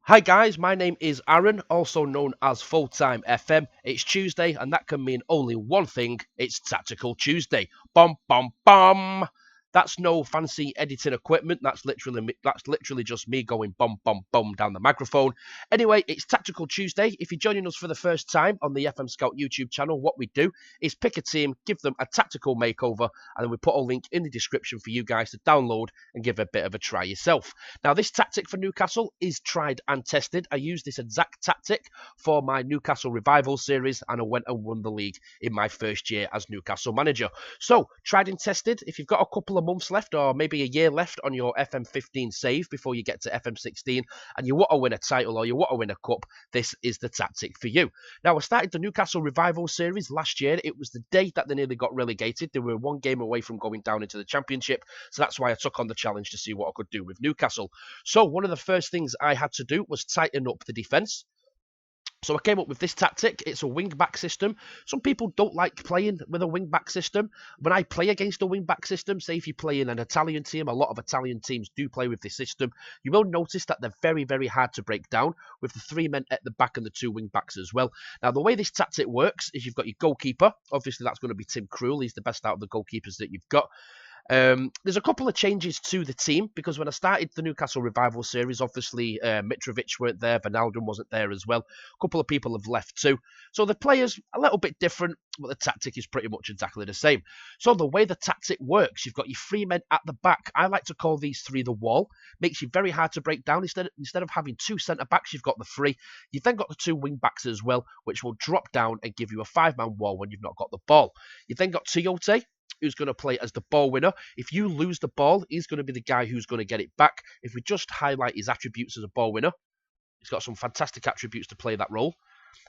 Hi guys, my name is Aaron, also known as FullTimeFM. It's Tuesday, and that can mean only one thing. It's Tactical Tuesday. Bum bum bum. That's no fancy editing equipment. That's literally just me going bum bum bum down the microphone. Anyway, it's Tactical Tuesday. If you're joining us for the first time on the FMScout YouTube channel, what we do is pick a team, give them a tactical makeover, and then we put a link in the description for you guys to download and give a bit of a try yourself. Now, this tactic for Newcastle is tried and tested. I used this exact tactic for my Newcastle Revival series, and I went and won the league in my first year as Newcastle manager. So, tried and tested. If you've got a couple of months left, or maybe a year left on your FM15 save before you get to FM16, and you want to win a title or you want to win a cup, this is the tactic for you. Now, I started the Newcastle Revival series last year. It was the day that they nearly got relegated. They were one game away from going down into the Championship, so that's why I took on the challenge to see what I could do with Newcastle. So one of the first things I had to do was tighten up the defence. So I came up with this tactic. It's a wing-back system. Some people don't like playing with a wing-back system. When I play against a wing-back system, say if you play in an Italian team, a lot of Italian teams do play with this system, you will notice that they're very, very hard to break down with the three men at the back and the two wing-backs as well. Now, the way this tactic works is you've got your goalkeeper. Obviously, that's going to be Tim Krul. He's the best out of the goalkeepers that you've got. There's a couple of changes to the team because when I started the Newcastle Revival series, obviously Mitrovic weren't there, Wijnaldum wasn't there as well. A couple of people have left too. So the players a little bit different, but the tactic is pretty much exactly the same. So the way the tactic works, you've got your three men at the back. I like to call these three the wall. Makes you very hard to break down. Instead of having two centre backs, you've got the three. You've then got the two wing backs as well, which will drop down and give you a five-man wall when you've not got the ball. You've then got Tiote, who's going to play as the ball winner. If you lose the ball, he's going to be the guy who's going to get it back. If we just highlight his attributes as a ball winner, he's got some fantastic attributes to play that role.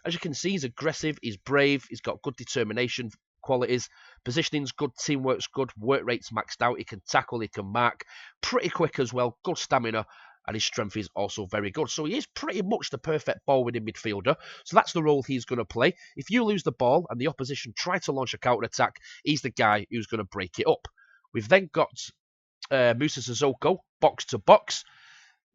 As you can see, he's aggressive, he's brave, he's got good determination qualities, positioning's good, teamwork's good, work rate's maxed out, he can tackle, he can mark, pretty quick as well, good stamina, and his strength is also very good. So he is pretty much the perfect ball-winning midfielder. So that's the role he's going to play. If you lose the ball and the opposition try to launch a counter-attack, he's the guy who's going to break it up. We've then got Musa Sissoko, box to box.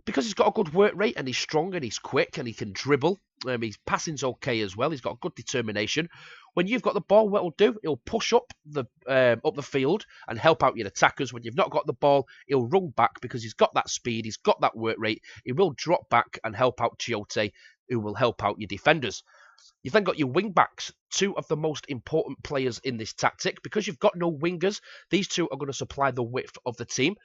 Because he's got a good work rate and he's strong and he's quick and he can dribble, his passing's okay as well. He's got good determination. When you've got the ball, what he'll do, he'll push up the field and help out your attackers. When you've not got the ball, he'll run back because he's got that speed, he's got that work rate. He will drop back and help out Tiote, who will help out your defenders. You've then got your wing backs, two of the most important players in this tactic. Because you've got no wingers, these two are going to supply the width of the team.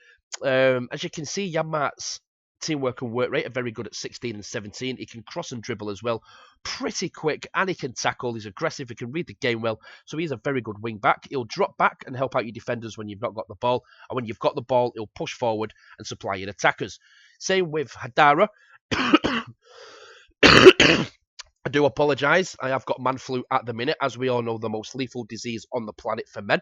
As you can see, Yamat's teamwork and work rate are very good at 16 and 17. He can cross and dribble as well. Pretty quick, and he can tackle. He's aggressive. He can read the game well. So he's a very good wing back. He'll drop back and help out your defenders when you've not got the ball. And when you've got the ball, he'll push forward and supply your attackers. Same with Hadara. I do apologise. I have got man flu at the minute. As we all know, the most lethal disease on the planet for men.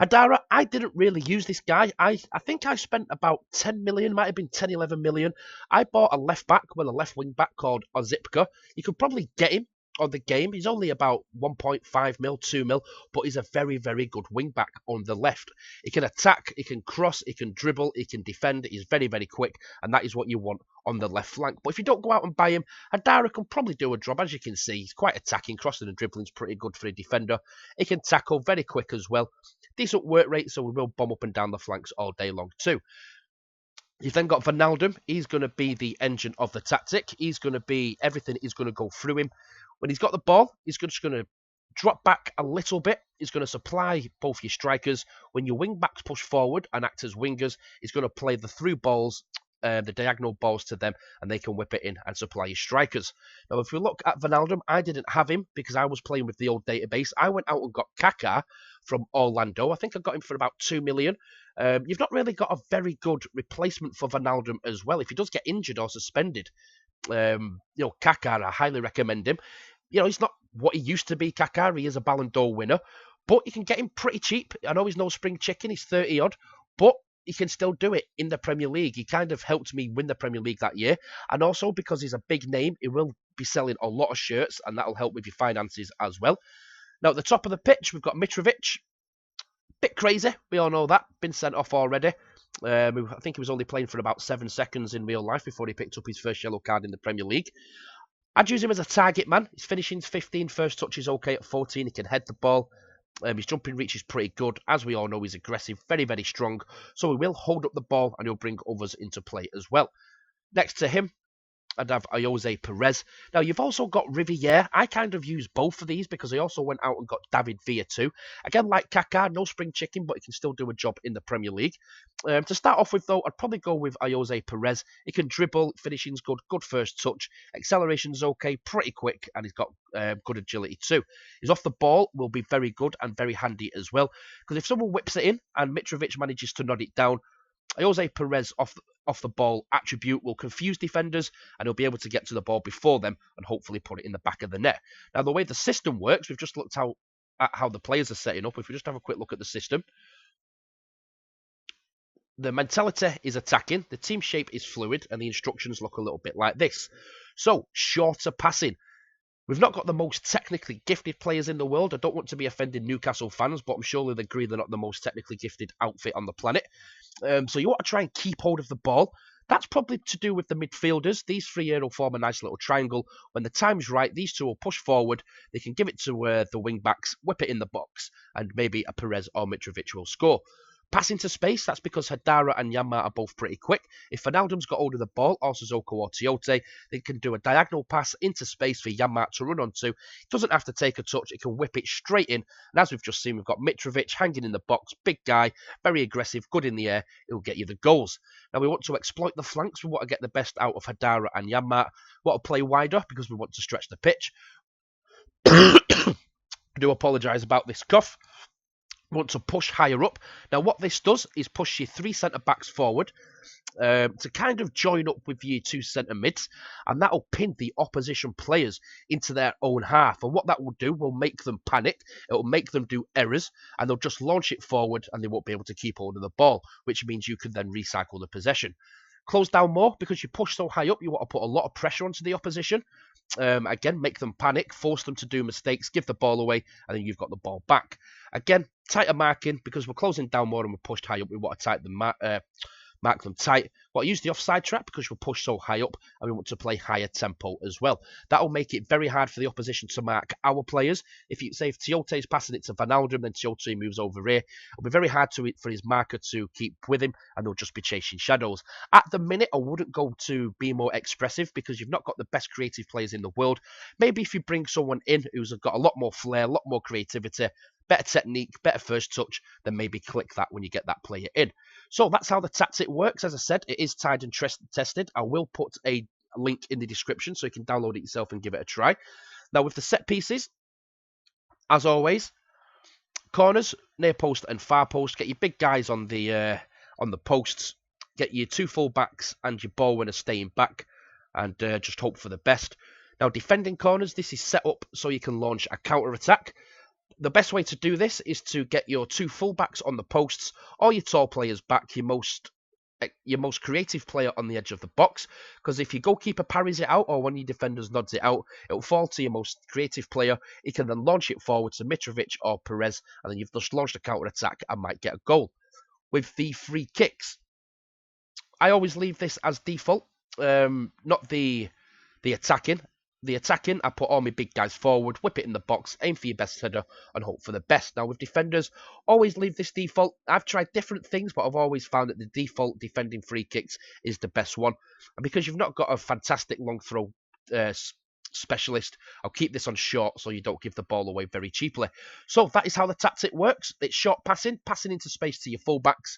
Hadara, I didn't really use this guy. I think I spent about 10 million, might have been 10, 11 million. I bought a left back, a left wing back called Ozipka. You could probably get him on the game. He's only about 1.5 mil, 2 mil, but he's a very, very good wing back on the left. He can attack, he can cross, he can dribble, he can defend. He's very, very quick, and that is what you want on the left flank. But if you don't go out and buy him, Hadara can probably do a job. As you can see, he's quite attacking, crossing and dribbling's pretty good for a defender. He can tackle, very quick as well. Decent work rate, so we will bomb up and down the flanks all day long too. You've then got Wijnaldum. He's going to be the engine of the tactic. He's going to be, everything is going to go through him. When he's got the ball, he's just going to drop back a little bit. He's going to supply both your strikers. When your wing backs push forward and act as wingers, he's going to play the through balls, the diagonal balls to them, and they can whip it in and supply your strikers. Now, if we look at Wijnaldum, I didn't have him because I was playing with the old database. I went out and got Kaká from Orlando. I think I got him for about 2 million. You've not really got a very good replacement for Wijnaldum as well. If he does get injured or suspended, Kaká, I highly recommend him. He's not what he used to be, Kaká. He is a Ballon d'Or winner, but you can get him pretty cheap. I know he's no spring chicken. He's 30 odd, but he can still do it in the Premier League. He kind of helped me win the Premier League that year. And also because he's a big name, he will be selling a lot of shirts, and that'll help with your finances as well. Now, at the top of the pitch, we've got Mitrovic. Bit crazy. We all know that. Been sent off already. I think he was only playing for about 7 seconds in real life before he picked up his first yellow card in the Premier League. I'd use him as a target man. His finishing's 15, first touch is okay at 14. He can head the ball. His jumping reach is pretty good. As we all know, he's aggressive, very, very strong. So he will hold up the ball and he'll bring others into play as well. Next to him, I'd have Jose Perez. Now, you've also got Riviere. I kind of use both of these because I also went out and got David Villa too. Again, like Kaká, no spring chicken, but he can still do a job in the Premier League. To start off with, though, I'd probably go with Jose Perez. He can dribble, finishing's good, good first touch. Acceleration's okay, pretty quick, and he's got good agility too. He's off the ball, will be very good and very handy as well. Because if someone whips it in and Mitrovic manages to nod it down, Jose Perez off the ball attribute will confuse defenders and he'll be able to get to the ball before them and hopefully put it in the back of the net. Now, the way the system works, we've just looked at how the players are setting up. If we just have a quick look at the system, the mentality is attacking, the team shape is fluid, and the instructions look a little bit like this. So, shorter passing. We've not got the most technically gifted players in the world. I don't want to be offending Newcastle fans, but I'm sure they'll agree they're not the most technically gifted outfit on the planet. So you want to try and keep hold of the ball. That's probably to do with the midfielders. These three here will form a nice little triangle. When the time's right, these two will push forward. They can give it to the wing-backs, whip it in the box, and maybe a Perez or Mitrovic will score. Passing to space, that's because Hadara and Yanmar are both pretty quick. If Ronaldo's got hold of the ball, or Sissoko or Tiote, they can do a diagonal pass into space for Yanmar to run onto. He doesn't have to take a touch, he can whip it straight in. And as we've just seen, we've got Mitrovic hanging in the box, big guy, very aggressive, good in the air, he'll get you the goals. Now we want to exploit the flanks, we want to get the best out of Hadara and Yanmar. We want to play wider because we want to stretch the pitch. I do apologise about this cough. Want to push higher up. Now, what this does is push your three centre-backs forward to kind of join up with your two centre-mids, and that'll pin the opposition players into their own half. And what that will do will make them panic, it'll make them do errors, and they'll just launch it forward, and they won't be able to keep hold of the ball, which means you can then recycle the possession. Close down more, because you push so high up, you want to put a lot of pressure onto the opposition. Again, make them panic, force them to do mistakes, give the ball away, and then you've got the ball back. Again, tighter marking, because we're closing down more and we're pushed high up, we want to mark them tight. Well, use the offside trap because we'll push so high up and we want to play higher tempo as well. That'll make it very hard for the opposition to mark our players. If you say if Tiote is passing it to Wijnaldum, then Tiote moves over here. It'll be very hard for his marker to keep with him and they'll just be chasing shadows. At the minute, I wouldn't go to be more expressive because you've not got the best creative players in the world. Maybe if you bring someone in who's got a lot more flair, a lot more creativity, better technique, better first touch, then maybe click that when you get that player in. So that's how the tactic works. As I said, it is tried and tested. I will put a link in the description so you can download it yourself and give it a try. Now with the set pieces, as always, corners, near post and far post. Get your big guys on the posts. Get your two full backs and your ball winner staying back, and just hope for the best. Now defending corners, this is set up so you can launch a counter attack. The best way to do this is to get your two fullbacks on the posts, or your tall players back, your most creative player on the edge of the box. Because if your goalkeeper parries it out, or one of your defenders nods it out, it'll fall to your most creative player. He can then launch it forward to Mitrovic or Perez, and then you've just launched a counter attack and might get a goal. With the free kicks, I always leave this as default, not the attacking. The attacking, I put all my big guys forward, whip it in the box, aim for your best header, and hope for the best. Now, with defenders, always leave this default. I've tried different things, but I've always found that the default defending free kicks is the best one. And because you've not got a fantastic long throw specialist, I'll keep this on short so you don't give the ball away very cheaply. So that is how the tactic works. It's short passing into space to your fullbacks.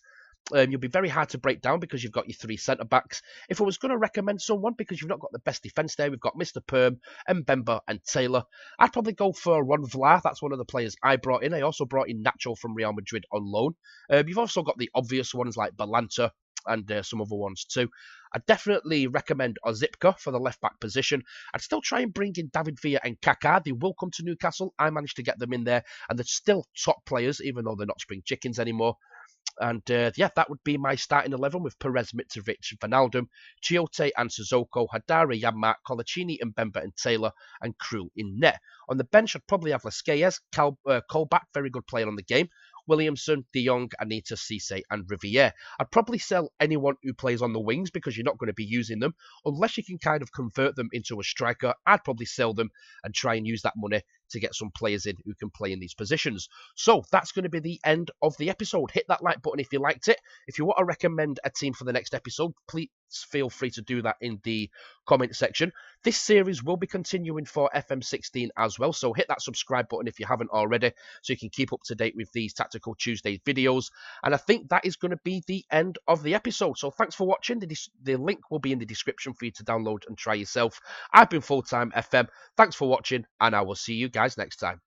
You'll be very hard to break down because you've got your three centre-backs. If I was going to recommend someone, because you've not got the best defence there, we've got Mr. Perm, Mbemba and Taylor. I'd probably go for Ron Vlaar. That's one of the players I brought in. I also brought in Nacho from Real Madrid on loan. You've also got the obvious ones like Balanta and some other ones too. I'd definitely recommend Ozipka for the left-back position. I'd still try and bring in David Villa and Kaká. They will come to Newcastle. I managed to get them in there, and they're still top players, even though they're not spring chickens anymore. And yeah, that would be my starting 11 with Perez, Mitrovic, Wijnaldum, Tiote and Sissoko, Hadara, Yanmar, Colaccini, Mbemba and Taylor, and Krul in net. On the bench, I'd probably have Lasquez, Colback, very good player on the game. Williamson, De Jong, Anita, Cisse, and Riviere. I'd probably sell anyone who plays on the wings because you're not going to be using them unless you can kind of convert them into a striker. I'd probably sell them and try and use that money to get some players in who can play in these positions. So that's going to be the end of the episode. Hit that like button if you liked it. If you want to recommend a team for the next episode, please feel free to do that in the comment section. This series will be continuing for FM16 as well, so hit that subscribe button if you haven't already so you can keep up to date with these Tactical Tuesday videos. And I think that is going to be the end of the episode. So thanks for watching. The link will be in the description for you to download and try yourself. I've been Fulltime FM. Thanks for watching, and I will see you guys next time.